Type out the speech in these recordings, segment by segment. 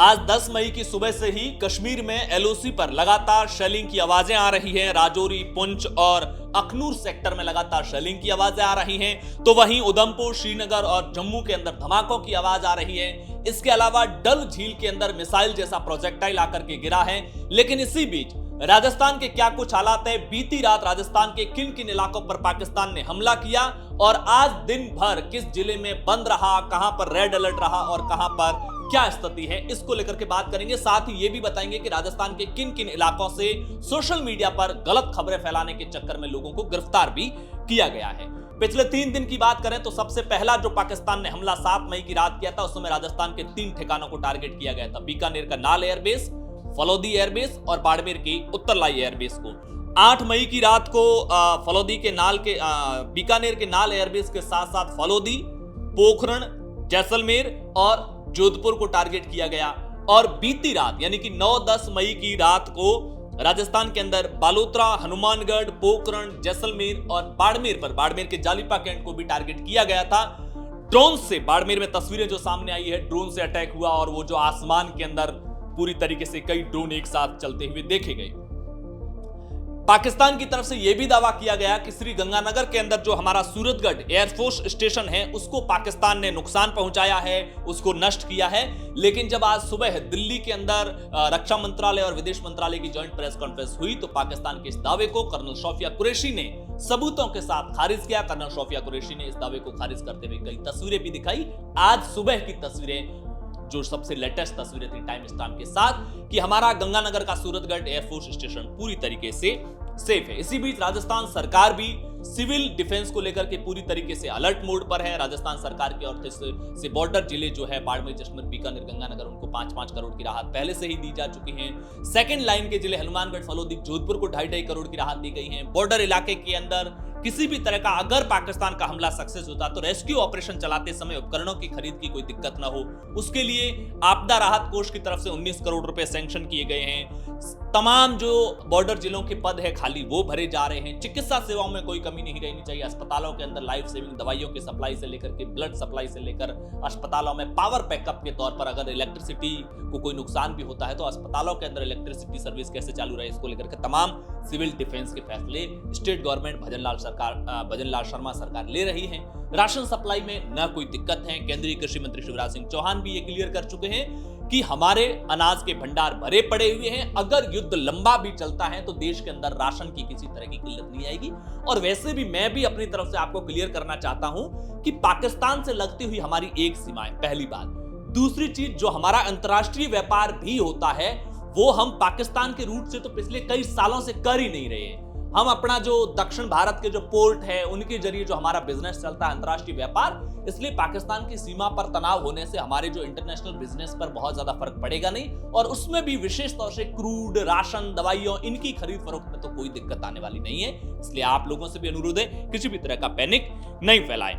आज 10 मई की सुबह से ही कश्मीर में एलओसी पर लगातार शेलिंग की आवाजें आ रही हैं। राजौरी, पुंछ और अखनूर सेक्टर में लगातार शेलिंग की आवाजें आ रही हैं, तो वहीं उधमपुर, श्रीनगर और जम्मू के अंदर धमाकों की आवाज आ रही है। इसके अलावा डल झील के अंदर मिसाइल जैसा प्रोजेक्टाइल आकर के गिरा है। लेकिन इसी बीच राजस्थान के क्या कुछ हालात है, बीती रात राजस्थान के किन किन इलाकों पर पाकिस्तान ने हमला किया और आज दिन भर किस जिले में बंद रहा, कहां पर रेड अलर्ट रहा और कहां पर क्या स्थिति है, इसको लेकर के बात करेंगे। साथ ही ये भी बताएंगे कि राजस्थान के किन किन इलाकों से सोशल मीडिया पर गलत खबरें फैलाने के चक्कर में लोगों को गिरफ्तार भी किया गया है। पिछले 3 दिन की बात करें तो सबसे पहला जो पाकिस्तान ने हमला 7 मई की रात किया था, उस समय राजस्थान के 3 ठिकानों को टारगेट किया गया था। बीकानेर का नाल एयरबेस, फलौदी एयरबेस और बाड़मेर की उत्तरलाई एयरबेस को। 8 मई की रात को फलौदी के नाल के बीकानेर के नाल एयरबेस के साथ साथ फलौदी, पोखरण, जैसलमेर और जोधपुर को टारगेट किया गया। और बीती रात यानी कि 9-10 मई की रात को राजस्थान के अंदर बालोतरा, हनुमानगढ़, पोखरण, जैसलमेर और बाड़मेर के जालिपा कैंट को भी टारगेट किया गया था। ड्रोन से बाड़मेर में तस्वीरें जो सामने आई है, ड्रोन से अटैक हुआ और वो जो आसमान के अंदर पूरी तरीके से कई ड्रोन एक साथ चलते हुए देखे गए। पाकिस्तान की तरफ से यह भी दावा किया गया कि श्री गंगानगर के अंदर जो हमारा सूरतगढ़ एयरफोर्स स्टेशन है, उसको पाकिस्तान ने नुकसान पहुंचाया है, उसको नष्ट किया है। लेकिन जब आज सुबह दिल्ली के अंदर रक्षा मंत्रालय और विदेश मंत्रालय की जॉइंट प्रेस कॉन्फ्रेंस हुई तो पाकिस्तान के इस दावे को कर्नल शौफिया कुरैशी ने सबूतों के साथ खारिज किया। कर्नल शौफिया कुरैशी ने इस दावे को खारिज करते हुए कई तस्वीरें भी दिखाई। आज सुबह की तस्वीरें जो सबसे लेटेस्ट तस्वीरें थी टाइम स्टैम्प के साथ कि हमारा गंगानगर का सूरतगढ़ एयरफोर्स स्टेशन पूरी तरीके से सेफ है। इसी बीच राजस्थान सरकार भी सिविल डिफेंस को लेकर के पूरी तरीके से अलर्ट मोड पर है। राजस्थान सरकार की ओर से बॉर्डर जिले जो है बाड़मेर, जैसलमेर, बीकानेर, गंगानगर, उनको 5-5 करोड़ की राहत पहले से ही दी जा चुकी है। सेकंड लाइन के जिले हनुमानगढ़, फलौदी, जोधपुर को 2.5 करोड़ की राहत दी गई है। बॉर्डर इलाके के अंदर किसी भी तरह का अगर पाकिस्तान का हमला सक्सेस होता तो रेस्क्यू ऑपरेशन चलाते समय उपकरणों की खरीद की कोई दिक्कत ना हो, उसके लिए आपदा राहत कोष की तरफ से 19 करोड़ रुपए सैंक्शन किए गए हैं। तमाम जो बॉर्डर जिलों के पद है खाली वो भरे जा रहे हैं। चिकित्सा सेवाओं में कोई कमी नहीं रहनी चाहिए। अस्पतालों के अंदर लाइफ सेविंग दवाइयों की सप्लाई से लेकर के ब्लड सप्लाई से लेकर अस्पतालों में पावर बैकअप के तौर पर अगर इलेक्ट्रिसिटी को कोई नुकसान भी होता है तो अस्पतालों के अंदर इलेक्ट्रिसिटी सर्विस कैसे चालू रहे, इसको लेकर के तमाम सिविल डिफेंस के फैसले स्टेट गवर्नमेंट भजन लाल शर्मा सरकार ले रही है। राशन सप्लाई में न कोई दिक्कत है। केंद्रीय कृषि मंत्री शिवराज सिंह चौहान भी ये क्लियर कर चुके हैं कि हमारे अनाज के भंडार भरे पड़े हुए हैं। अगर युद्ध लंबा भी चलता है तो देश के अंदर राशन की किसी तरह की किल्लत नहीं आएगी। और वैसे भी मैं भी अपनी तरफ से आपको क्लियर करना चाहता हूं कि पाकिस्तान से लगती हुई हमारी एक सीमा है, पहली बात। दूसरी चीज, जो हमारा अंतरराष्ट्रीय व्यापार भी होता है वो हम पाकिस्तान के रूट से तो पिछले कई सालों से कर ही नहीं रहे हैं। हम अपना जो दक्षिण भारत के जो पोर्ट है उनके जरिए जो हमारा बिजनेस चलता है, अंतरराष्ट्रीय व्यापार, इसलिए पाकिस्तान की सीमा पर तनाव होने से हमारे जो इंटरनेशनल बिजनेस पर बहुत ज्यादा फर्क पड़ेगा नहीं। और उसमें भी विशेष तौर से क्रूड, राशन, दवाइयों, इनकी खरीद फरोख्त में तो कोई दिक्कत आने वाली नहीं है। इसलिए आप लोगों से भी अनुरोध है किसी भी तरह का पैनिक नहीं फैलाएं।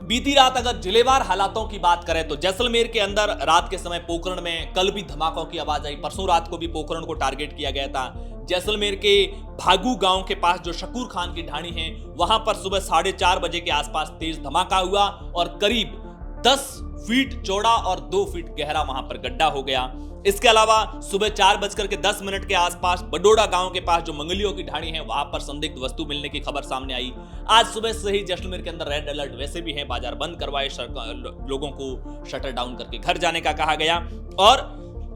बीती रात अगर जिलेवार हालातों की बात करें तो जैसलमेर के अंदर रात के समय पोखरण में कल भी धमाकों की आवाज आई। परसों रात को भी पोखरण को टारगेट किया गया था। जैसलमेर के भागू गांव के पास जो शकूर खान की ढाणी है, वहां पर सुबह 4:30 बजे के आसपास तेज धमाका हुआ और करीब 10 फीट चौड़ा और 2 फीट गहरा वहां पर गड्ढा हो गया। इसके अलावा सुबह 4:10 के आसपास बडोड़ा गांव के पास जो मंगलियों की ढाणी है, वहां पर संदिग्ध वस्तु मिलने की खबर सामने आई। आज सुबह से ही जैसलमेर के अंदर रेड अलर्ट वैसे भी है, बाजार बंद करवाए, लोगों को शटर डाउन करके घर जाने का कहा गया। और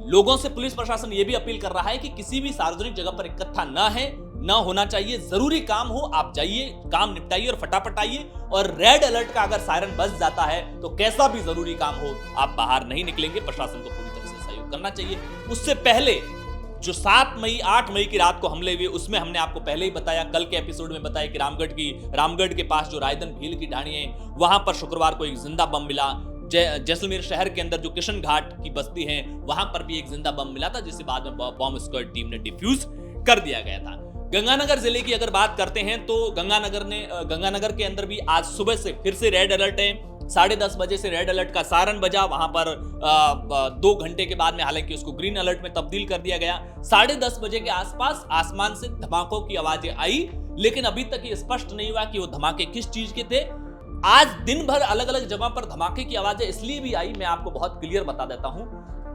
लोगों से पुलिस प्रशासन यह भी अपील कर रहा है कि किसी भी सार्वजनिक जगह पर इकट्ठा ना होना चाहिए। जरूरी काम हो आप जाइए, काम निपटाइए और फटाफट आइए। और रेड अलर्ट का अगर सायरन बज जाता है तो कैसा भी जरूरी काम हो आप बाहर नहीं निकलेंगे। प्रशासन को पूरी तरह से सहयोग करना चाहिए। उससे पहले जो 7 मई 8 मई की रात को हमले हुए, उसमें हमने आपको पहले ही बताया, कल के एपिसोड में बताया कि रामगढ़ के पास जो रायदन भील की ढाणी है, वहां पर शुक्रवार को एक जिंदा बम मिला। जैसलमेर शहर के अंदर जो किशन घाट की बस्ती है, वहां पर भी एक जिंदा बम मिला था, जिसे बाद में बॉम्ब स्क्वाड टीम ने डिफ्यूज कर दिया गया था। गंगानगर जिले की अगर बात करते हैं तो गंगानगर के अंदर भी आज सुबह से फिर से रेड अलर्ट है। 10:30 बजे से रेड अलर्ट का सायरन बजा। वहां पर 2 घंटे के बाद में हालांकि उसको ग्रीन अलर्ट में तब्दील कर दिया गया। 10:30 बजे के आसपास आसमान से धमाकों की आवाजें आई, लेकिन अभी तक ये स्पष्ट नहीं हुआ कि वो धमाके किस चीज के थे। आज दिन भर अलग अलग जगह पर धमाके की आवाजें इसलिए भी आई, मैं आपको बहुत क्लियर बता देता हूं।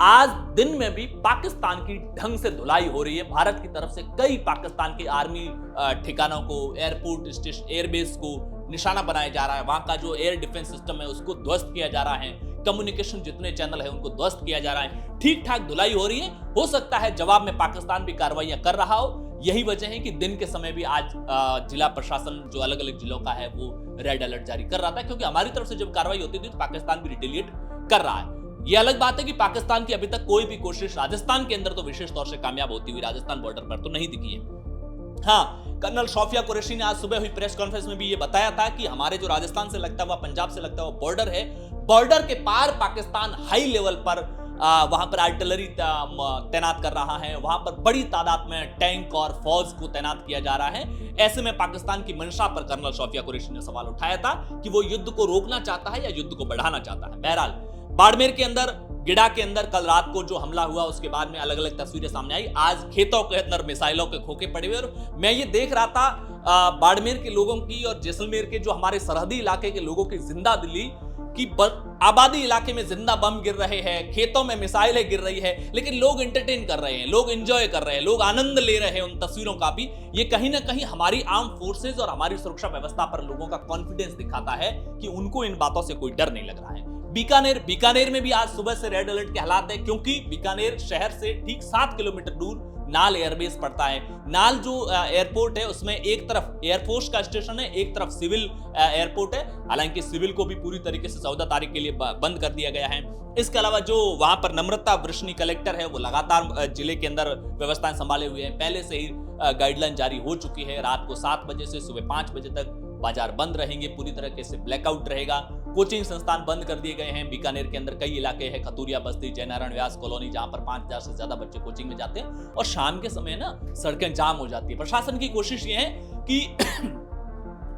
आज दिन में भी पाकिस्तान की ढंग से धुलाई हो रही है। भारत की तरफ से कई पाकिस्तान के आर्मी ठिकानों को, एयरपोर्ट स्टेशन, एयरबेस को निशाना बनाया जा रहा है। वहां का जो एयर डिफेंस सिस्टम है उसको ध्वस्त किया जा रहा है। कम्युनिकेशन जितने चैनल है उनको ध्वस्त किया जा रहा है। ठीक ठाक धुलाई हो रही है। हो सकता है जवाब में पाकिस्तान भी कार्रवाइयां कर रहा हो। यही वजह है कि दिन के समय भी आज जिला प्रशासन जो अलग अलग जिलों का है वो रेड अलर्ट जारी कर रहा था, क्योंकि हमारी तरफ से जब कार्रवाई होती थी तो पाकिस्तान भी रिटेलिएट कर रहा है। यह अलग बात है कि पाकिस्तान की अभी तक कोई भी कोशिश राजस्थान के अंदर तो विशेष तौर से कामयाब होती हुई राजस्थान बॉर्डर पर तो नहीं दिखी है। हाँ, कर्नल शौफिया कुरैशी ने आज सुबह हुई प्रेस कॉन्फ्रेंस में भी ये बताया था कि हमारे जो राजस्थान से लगता हुआ, पंजाब से लगता हुआ बॉर्डर है, बॉर्डर के पार पाकिस्तान हाई लेवल पर वहां पर आर्टिलरी तैनात कर रहा है। वहां पर बड़ी तादाद में टैंक और फौज को तैनात किया जा रहा है। ऐसे में पाकिस्तान की मंशा पर कर्नल शौफिया कुरैशी ने सवाल उठाया था कि वो युद्ध को रोकना चाहता है या युद्ध को बढ़ाना चाहता है। बहरहाल बाड़मेर के अंदर, गिडा के अंदर कल रात को जो हमला हुआ उसके बाद में अलग अलग तस्वीरें सामने आई। आज खेतों के अंदर मिसाइलों के खोखे पड़े हुए, और मैं ये देख रहा था बाड़मेर के लोगों की और जैसलमेर के जो हमारे सरहदी इलाके के लोगों की जिंदा दिली कि आबादी इलाके में जिंदा बम गिर रहे हैं, खेतों में मिसाइलें गिर रही है, लेकिन लोग एंटरटेन कर रहे हैं, लोग एंजॉय कर रहे हैं, लोग आनंद ले रहे हैं उन तस्वीरों का भी। ये कहीं ना कहीं हमारी आर्म फोर्सेज और हमारी सुरक्षा व्यवस्था पर लोगों का कॉन्फिडेंस दिखाता है कि उनको इन बातों से कोई डर नहीं लग रहा है। बीकानेर में भी आज सुबह से रेड अलर्ट के हालात है, क्योंकि बीकानेर शहर से ठीक 7 किलोमीटर दूर नाल एयरबेस पड़ता है। नाल जो एयरपोर्ट है उसमें एक तरफ एयरफोर्स का स्टेशन है, एक तरफ सिविल एयरपोर्ट है। हालांकि सिविल को भी पूरी तरीके से 14 तारीख के लिए बंद कर दिया गया है। इसके अलावा जो वहां पर नम्रता वृष्णि कलेक्टर है वो लगातार जिले के अंदर व्यवस्थाएं संभाले हुए हैं। पहले से ही गाइडलाइन जारी हो चुकी है। रात को 7 बजे से सुबह 5 बजे तक बाजार बंद रहेंगे, पूरी तरीके से ब्लैकआउट रहेगा। कोचिंग संस्थान बंद कर दिए गए हैं। बीकानेर के अंदर कई इलाके हैं, खतूरिया बस्ती, जयनारायण व्यास कॉलोनी, जहां पर 5000 से ज्यादा बच्चे कोचिंग में जाते हैं और शाम के समय ना सड़कें जाम हो जाती है। प्रशासन की कोशिश ये है कि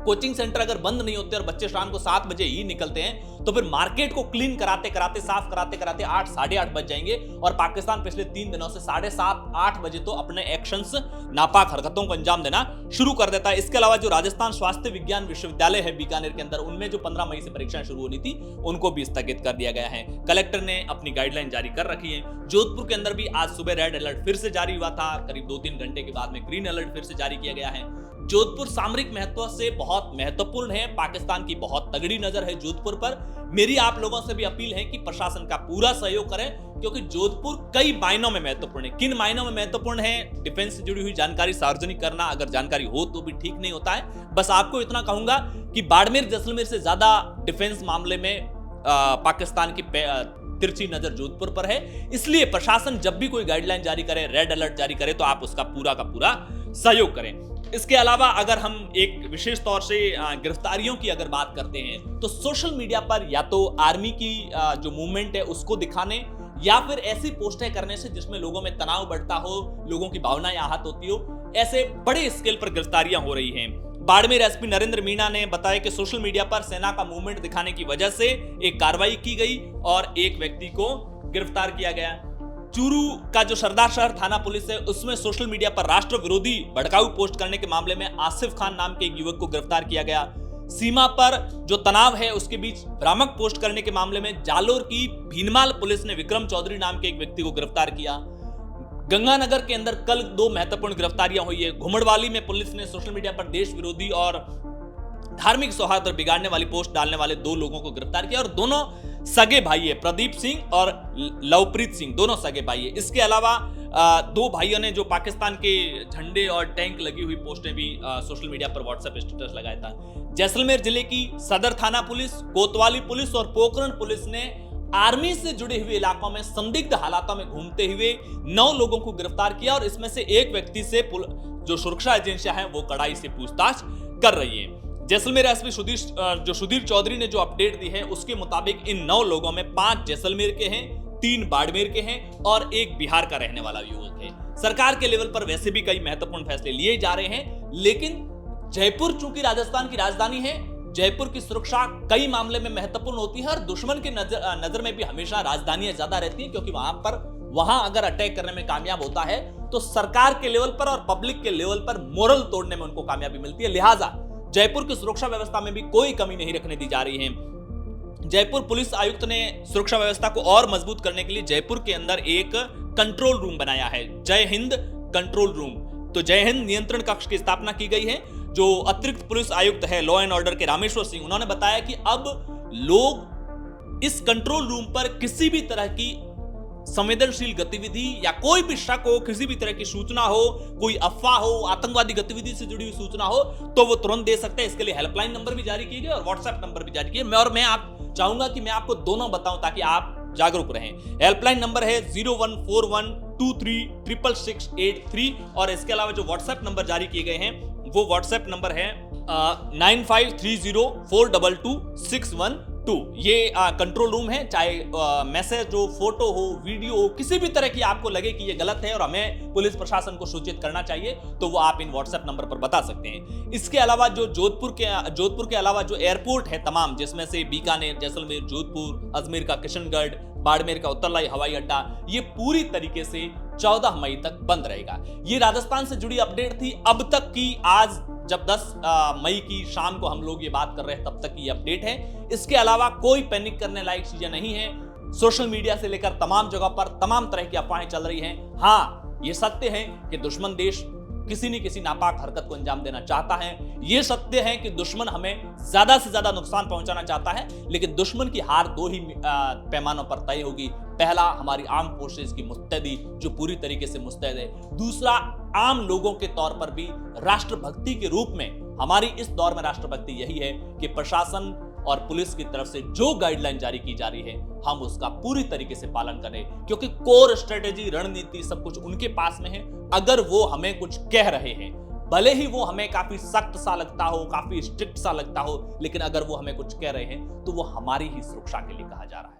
कोचिंग सेंटर अगर बंद नहीं होते और बच्चे शाम को 7 बजे ही निकलते हैं तो फिर मार्केट को क्लीन कराते कराते, साफ कराते कराते 8 साढ़े 8 बज जाएंगे। और पाकिस्तान पिछले 3 दिनों से 7:30 8 बजे तो अपने एक्शंस, नापाक हरकतों को अंजाम देना शुरू कर देता है। इसके अलावा जो राजस्थान स्वास्थ्य विज्ञान विश्वविद्यालय है बीकानेर के अंदर, उनमें जो 15 मई से परीक्षाएं शुरू होनी थी उनको भी स्थगित कर दिया गया है। कलेक्टर ने अपनी गाइडलाइन जारी कर रखी है। जोधपुर के अंदर भी आज सुबह रेड अलर्ट फिर से जारी हुआ था। करीब 2-3 घंटे के बाद में ग्रीन अलर्ट फिर से जारी किया गया है। जोधपुर सामरिक महत्व से बहुत महत्वपूर्ण है। पाकिस्तान की बहुत तगड़ी नजर है जोधपुर पर। मेरी आप लोगों से भी अपील है कि प्रशासन का पूरा सहयोग करें, क्योंकि जोधपुर कई मायनों में महत्वपूर्ण है। किन मायनों में महत्वपूर्ण है? डिफेंस से जुड़ी हुई जानकारी सार्वजनिक करना, अगर जानकारी हो तो भी ठीक नहीं होता है। बस आपको इतना कहूंगा कि बाड़मेर, जैसलमेर से ज्यादा डिफेंस मामले में पाकिस्तान की तिरछी नजर जोधपुर पर है। इसलिए प्रशासन जब भी कोई गाइडलाइन जारी करे, रेड अलर्ट जारी करे, तो आप उसका पूरा का पूरा सहयोग करें। इसके अलावा अगर हम एक विशेष तौर से गिरफ्तारियों की अगर बात करते हैं तो सोशल मीडिया पर या तो आर्मी की जो मूवमेंट है उसको दिखाने या फिर ऐसी पोस्टें करने से जिसमें लोगों में तनाव बढ़ता हो, लोगों की भावनाएं आहत होती हो, ऐसे बड़े स्केल पर गिरफ्तारियां हो रही हैं। बाड़मेर एसपी नरेंद्र मीणा ने बताया कि सोशल मीडिया पर सेना का मूवमेंट दिखाने की वजह से एक कार्रवाई की गई और एक व्यक्ति को गिरफ्तार किया गया। चूरू का जो सरदार शहर थाना पुलिस है उसमें सोशल मीडिया पर राष्ट्र विरोधी भड़काऊ पोस्ट करने के मामले में आसिफ खान नाम के एक युवक को गिरफ्तार किया गया। सीमा पर जो तनाव है उसके बीच भ्रामक पोस्ट करने के मामले में जालोर की भीनमाल पुलिस ने विक्रम चौधरी नाम के एक व्यक्ति को गिरफ्तार किया। गंगानगर के अंदर कल 2 महत्वपूर्ण गिरफ्तारियां हुई है। घुमड़वाली में पुलिस ने सोशल मीडिया पर देश विरोधी और धार्मिक सौहार्द बिगाड़ने वाली पोस्ट डालने वाले 2 लोगों को गिरफ्तार किया और दोनों सगे भाई है, प्रदीप सिंह और लवप्रीत सिंह, दोनों सगे भाई है। इसके अलावा 2 भाइयों ने जो पाकिस्तान के झंडे और टैंक लगी हुई पोस्टें भी सोशल मीडिया पर व्हाट्सएप स्टेटस लगाया था। जैसलमेर जिले की सदर थाना पुलिस, कोतवाली पुलिस और पोखरण पुलिस ने आर्मी से जुड़े हुए इलाकों में संदिग्ध हालातों में घूमते हुए 9 लोगों को गिरफ्तार किया और इसमें से एक व्यक्ति से जो सुरक्षा एजेंसियां हैं वो कड़ाई से पूछताछ कर रही है। जैसलमेर एसपी सुधीर चौधरी ने जो अपडेट दी है उसके मुताबिक इन 9 लोगों में 5 जैसलमेर के हैं, 3 बाड़मेर के हैं और 1 बिहार का रहने वाला युवक है। सरकार के लेवल पर वैसे भी कई महत्वपूर्ण फैसले लिए जा रहे हैं, लेकिन जयपुर चूंकि राजस्थान की राजधानी है, जयपुर की सुरक्षा कई मामले में महत्वपूर्ण होती है और दुश्मन की नजर में भी हमेशा राजधानियां ज्यादा रहती हैं, क्योंकि वहां अगर अटैक करने में कामयाब होता है तो सरकार के लेवल पर और पब्लिक के लेवल पर मोरल तोड़ने में उनको कामयाबी मिलती है। लिहाजा जयपुर की सुरक्षा व्यवस्था में भी कोई कमी नहीं रखने दी जा रही है। जयपुर पुलिस आयुक्त ने सुरक्षा व्यवस्था को और मजबूत करने के लिए जयपुर के अंदर एक कंट्रोल रूम बनाया है, जय हिंद कंट्रोल रूम। तो जय हिंद नियंत्रण कक्ष की स्थापना की गई है। जो अतिरिक्त पुलिस आयुक्त है लॉ एंड ऑर्डर के रामेश्वर सिंह, उन्होंने बताया कि अब लोग इस कंट्रोल रूम पर किसी भी तरह की संवेदनशील गतिविधि या कोई भी शक हो, किसी भी तरह की सूचना हो, कोई अफवाह हो, आतंकवादी गतिविधि से जुड़ी हुई सूचना हो, तो वो तुरंत दे सकते हैं। इसके लिए हेल्पलाइन नंबर भी जारी किए गए और व्हाट्सएप नंबर भी जारी किए। मैं आप चाहूंगा कि मैं आपको दोनों बताऊं ताकि आप जागरूक रहें। हेल्पलाइन नंबर है 0141236683 और इसके अलावा जो व्हाट्सएप नंबर जारी किए गए हैं वो व्हाट्सएप नंबर है 9530422612। ये कंट्रोल रूम है। चाहे मैसेज हो, फोटो हो, वीडियो हो, किसी भी तरह की आपको लगे कि ये गलत है और हमें पुलिस प्रशासन को सूचित करना चाहिए, तो वो आप इन व्हाट्सएप नंबर पर बता सकते हैं। इसके अलावा जो जोधपुर के अलावा जो एयरपोर्ट है तमाम, जिसमें से बीकानेर, जैसलमेर, जोधपुर, अजमेर का किशनगढ़, बाड़मेर का उत्तरलाई हवाई अड्डा, ये पूरी तरीके से 14 मई तक बंद रहेगा। ये राजस्थान से जुड़ी अपडेट थी अब तक की। आज जब 10 मई की शाम को हम लोग ये बात कर रहे हैं तब तक की ये अपडेट है। इसके अलावा कोई पैनिक करने लायक चीजें नहीं है। सोशल मीडिया से लेकर तमाम जगह पर तमाम तरह की अफवाहें चल रही हैं। हाँ, ये सत्य है कि दुश्मन देश किसी न किसी नापाक हरकत को अंजाम देना चाहता है। यह सत्य है कि दुश्मन हमें ज्यादा से ज्यादा नुकसान पहुंचाना चाहता है, लेकिन दुश्मन की हार दो ही पैमानों पर तय होगी। पहला, हमारी आर्म फोर्सेस की मुस्तैदी जो पूरी तरीके से मुस्तैद है। दूसरा, आम लोगों के तौर पर भी राष्ट्रभक्ति के रूप में हमारी इस दौर में राष्ट्रभक्ति यही है कि प्रशासन और पुलिस की तरफ से जो गाइडलाइन जारी की जा रही है हम उसका पूरी तरीके से पालन करें, क्योंकि कोर स्ट्रेटेजी, रणनीति सब कुछ उनके पास में है। अगर वो हमें कुछ कह रहे हैं, भले ही वो हमें काफी सख्त सा लगता हो, काफी स्ट्रिक्ट सा लगता हो, लेकिन अगर वो हमें कुछ कह रहे हैं तो वो हमारी ही सुरक्षा के लिए कहा जा रहा है।